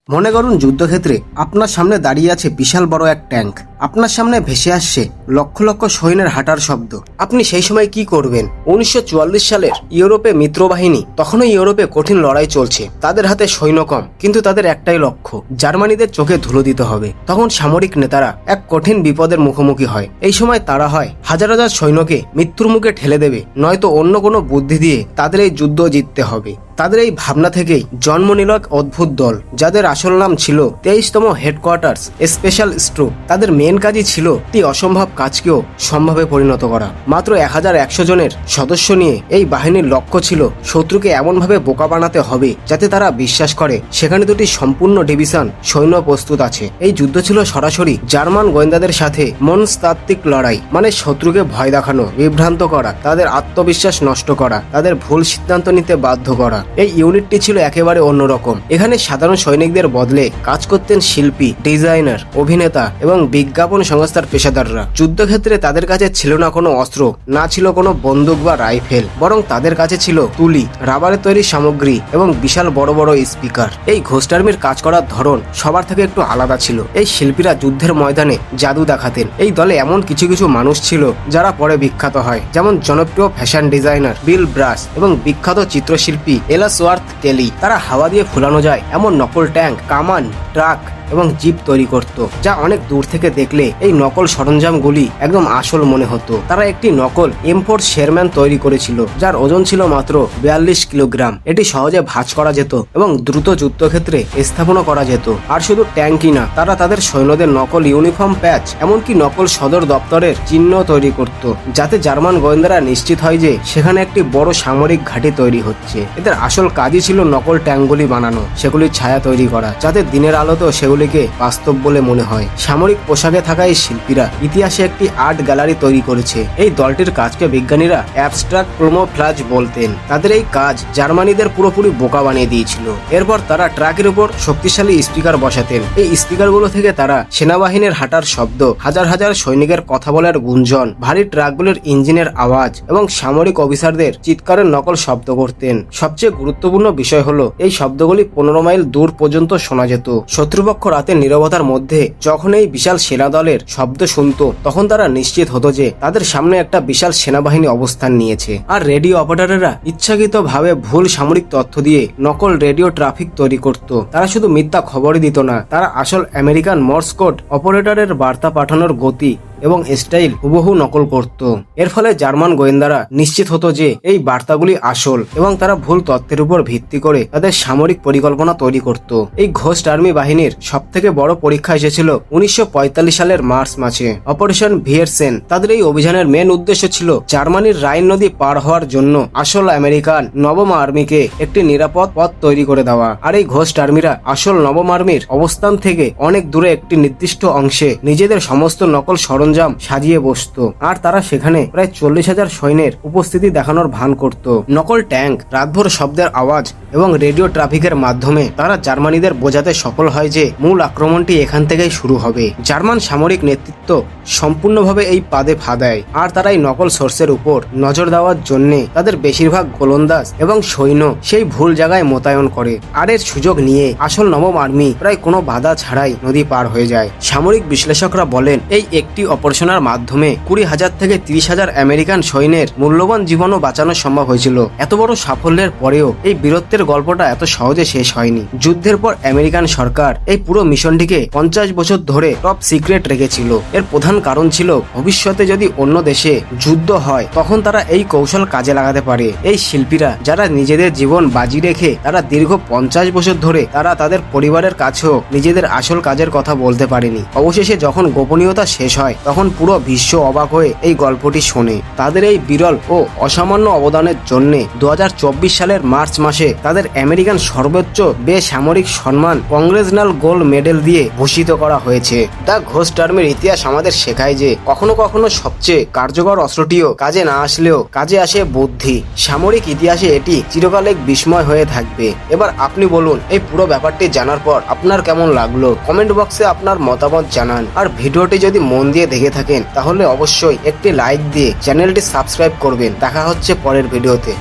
মনে করুন যুদ্ধক্ষেত্রে আপনার সামনে দাঁড়িয়ে আছে বিশাল বড় এক ট্যাঙ্ক। আপনার সামনে ভেসে আসছে লক্ষ লক্ষ সৈন্যের হাঁটার শব্দ। আপনি সেই সময় কি করবেন? 1944 সালের ইউরোপে মিত্রবাহিনী, তখনও ইউরোপে কঠিন লড়াই চলছে। তাদের হাতে সৈন্য কম, কিন্তু তাদের একটাই লক্ষ্য, জার্মানিদের চোখে ধুলো দিতে হবে। তখন সামরিক নেতারা এক কঠিন বিপদের মুখোমুখি হয়। এই সময় তারা হয় হাজার হাজার সৈন্যকে মৃত্যুর মুখে ঠেলে দেবে, নয়তো অন্য কোনো বুদ্ধি দিয়ে তাদের এই যুদ্ধ জিততে হবে। তাদের এই ভাবনা থেকেই জন্ম নিল এক অদ্ভুত দল, যাদের আসল নাম ছিল 23তম হেডকোয়ার্টার্স স্পেশাল স্ট্রোক। তাদের মেন কাজই ছিল একটি অসম্ভব কাজকেও সম্ভবে পরিণত করা। মাত্র 1100 জনের সদস্য নিয়ে এই বাহিনীর লক্ষ্য ছিল শত্রুকে এমনভাবে বোকা বানাতে হবে যাতে তারা বিশ্বাস করে সেখানে দুটি সম্পূর্ণ ডিভিশন সৈন্য প্রস্তুত আছে। এই যুদ্ধ ছিল সরাসরি জার্মান গোয়েন্দাদের সাথে মনস্তাত্ত্বিক লড়াই, মানে শত্রুকে ভয় দেখানো, বিভ্রান্ত করা, তাদের আত্মবিশ্বাস নষ্ট করা, তাদের ভুল সিদ্ধান্ত নিতে বাধ্য করা। এই ইউনিটটি ছিল একেবারে অন্যরকম। এখানে সাধারণ সৈনিকদের বদলে কাজ করতেন শিল্পী, ডিজাইনার, অভিনেতা এবং বিজ্ঞাপন সংস্থার পেশাদাররা। যুদ্ধক্ষেত্রে তাদের কাছে ছিল না কোনো অস্ত্র, না ছিল কোনো বন্দুক বা রাইফেল, বরং তাদের কাছে ছিল তুলি, রাবারের তৈরি সামগ্রী এবং বিশাল বড় বড় স্পিকার। এই ঘোস্ট আর্মির কাজ করার ধরন সবার থেকে একটু আলাদা ছিল। এই শিল্পীরা যুদ্ধের ময়দানে জাদু দেখাতেন। এই দলে এমন কিছু কিছু মানুষ ছিল যারা পরে বিখ্যাত হয়, যেমন জনপ্রিয় ফ্যাশন ডিজাইনার বিল ব্রাস এবং বিখ্যাত চিত্রশিল্পী এলসওয়ার্থ কেলি। তারা হাওয়া দিয়ে ফুলানো যায় এমন নকল ট্যাঙ্ক, কামান, ট্রাক এবং জিপ তৈরি করত, যা অনেক দূর থেকে দেখলে এই নকল সরঞ্জামগুলি একদম আসল মনে হতো। তারা একটি নকল M4 শেরম্যান তৈরি করেছিল, যার ওজন ছিল মাত্র 42 কিলোগ্রাম। এটি সহজে ভাঁজ করা যেত এবং দ্রুত যুদ্ধক্ষেত্রে স্থাপনা করা যেত। আর শুধু ট্যাঙ্কই না, তারা তাদের সৈন্যদের নকল ইউনিফর্ম প্যাচ, এমনকি নকল সদর দপ্তরের চিহ্ন তৈরি করত, যাতে জার্মান গোয়েন্দারা নিশ্চিত হয় যে সেখানে একটি বড় সামরিক ঘাঁটি তৈরি হচ্ছে। এদের আসল কাজই ছিল নকল ট্যাঙ্কগুলি বানানো, সেগুলির ছায়া তৈরি করা, যাতে দিনের আলোতেও সেগুলিকে বাস্তব বলে মনে হয়। সামরিক পোশাকে থাকা এই শিল্পীরা ইতিহাসে একটি আর্ট গ্যালারি তৈরি করেছে। এই দলটির কাজকে বিজ্ঞানীরা অ্যাবস্ট্রাক্ট ক্রোমোফ্লাজ বলতেন। তাদের এই কাজ জার্মানিদের পুরোপুরি বোকা বানিয়ে দিয়েছিল। এরপর তারা ট্রাকের উপর শক্তিশালী স্পিকার বসাতেন। এই স্পিকারগুলো থেকে তারা সেনাবাহিনীর হাঁটার শব্দ, হাজার হাজার সৈনিকের কথা বলার গুঞ্জন, ভারী ট্রাকগুলোর ইঞ্জিনের আওয়াজ এবং সামরিক অফিসারদের চিৎকারের নকল শব্দ করতেন। সবচেয়ে গুরুত্বপূর্ণ বিষয় হলো এই শব্দগুলি 15 মাইল দূর পর্যন্ত শোনা যেত। শত্রুপক্ষ রাতের নীরবতার মধ্যে যখন এই বিশাল সেনা দলের শব্দ শুনত, তখন তারা নিশ্চিত হতো যে তাদের সামনে একটা বিশাল সেনাবাহিনী অবস্থান নিয়েছে। আর রেডিও অপারেটররা ইচ্ছাকৃতভাবে ভুল সামরিক তথ্য দিয়ে নকল রেডিও ট্রাফিক তৈরি করত। তারা শুধু মিথ্যা খবরই দিত না, তারা আসল আমেরিকান মর্স কোড অপারেটরের বার্তা পাঠানোর গতি এবং স্টাইল হুবহু নকল করত। এর ফলে জার্মান গোয়েন্দারা নিশ্চিত হতো যে এই বার্তাগুলি আসল এবং তারা ভুল তথ্যের উপর ভিত্তি করে তাদের সামরিক পরিকল্পনা তৈরি করত। এই ঘোস্ট আর্মি বাহিনীর সবথেকে বড় পরীক্ষা এসেছিল 1945 সালের মার্চ মাসে, অপারেশন ভিয়েরসেন। তাদের এই অভিযানের মেন উদ্দেশ্য ছিল জার্মানির রাইন নদী পার হওয়ার জন্য আসল আমেরিকান নবম আর্মিকে একটি নিরাপদ পথ তৈরি করে দেওয়া। আর এই ঘোস্ট আর্মিরা আসল নবম আর্মির অবস্থান থেকে অনেক দূরে একটি নির্দিষ্ট অংশে নিজেদের সমস্ত নকল সরঞ্জাম সাজিয়ে বসত। আর তারা সেখানে প্রায় 40,000 সৈন্যের উপস্থিতি দেখানোর ভান করত। নকল ট্যাঙ্ক, রাতভর শব্দের আওয়াজ এবং রেডিও ট্রাফিকের মাধ্যমে তারা জার্মানিদের বোঝাতে সফল হয় যে মূল আক্রমণটি এখান থেকেই শুরু হবে। জার্মান সামরিক নেতৃত্ব সম্পূর্ণভাবে এই পাদে ফা দেয়, আর তারা এই নকল সোর্সের উপর নজর দেওয়ার জন্য তাদের বেশিরভাগ গোলন্দাজ এবং সৈন্য সেই ভুল জায়গায় মোতায়েন করে। আর এর সুযোগ নিয়ে আসল নবম আর্মি প্রায় কোনো বাধা ছাড়াই নদী পার হয়ে যায়। সামরিক বিশ্লেষকরা বলেন এই একটি অপারেশনের মাধ্যমে 20,000 থেকে 30,000 আমেরিকান সৈন্যের মূল্যবান জীবনও বাঁচানো সম্ভব হয়েছিল। এত বড় সাফল্যের পরেও এই বীরত্বের গল্পটা এত সহজে শেষ হয়নি। যুদ্ধের পর আমেরিকান সরকার এই পুরো মিশনটিকে 50 বছর ধরে টপ সিক্রেট রেখেছিল। এর প্রধান কারণ ছিল ভবিষ্যতে যদি অন্য দেশে যুদ্ধ হয় তখন তারা এই কৌশল কাজে লাগাতে পারে। এই শিল্পীরা যারা নিজেদের জীবন বাজি রেখে তারা দীর্ঘ 50 বছর ধরে তারা তাদের পরিবারের কাছেও নিজেদের আসল কাজের কথা বলতে পারেনি। অবশেষে যখন গোপনীয়তা শেষ হয় তখন পুরো বিশ্ব অবাক হয়ে এই গল্পটি শোনে। তাদের এই বিরল ও অসামান্য অবদানের জন্য 2024 সালের মার্চ মাসে তাদের আমেরিকান সর্বোচ্চ বেসামরিক সম্মান কংগ্রেসনাল গোল্ড মেডেল দিয়ে ভূষিত করা হয়েছে। দ্য ঘোস্ট আর্মির ইতিহাস আমাদের শেখায় যে কখনো কখনো সবচেয়ে কার্যকর অস্ত্রটিও কাজে না আসলেও কাজে আসে বুদ্ধি। সামরিক ইতিহাসে এটি চিরকাল এক বিস্ময় হয়ে থাকবে। এবার আপনি বলুন, এই পুরো ব্যাপারটি জানার পর আপনার কেমন লাগলো? কমেন্ট বক্সে আপনার মতামত জানান। আর ভিডিওটি যদি মন দিয়ে দেখে থাকেন তাহলে অবশ্যই একটি লাইক দিয়ে চ্যানেলটি সাবস্ক্রাইব করবেন। দেখা হচ্ছে পরের ভিডিওতে।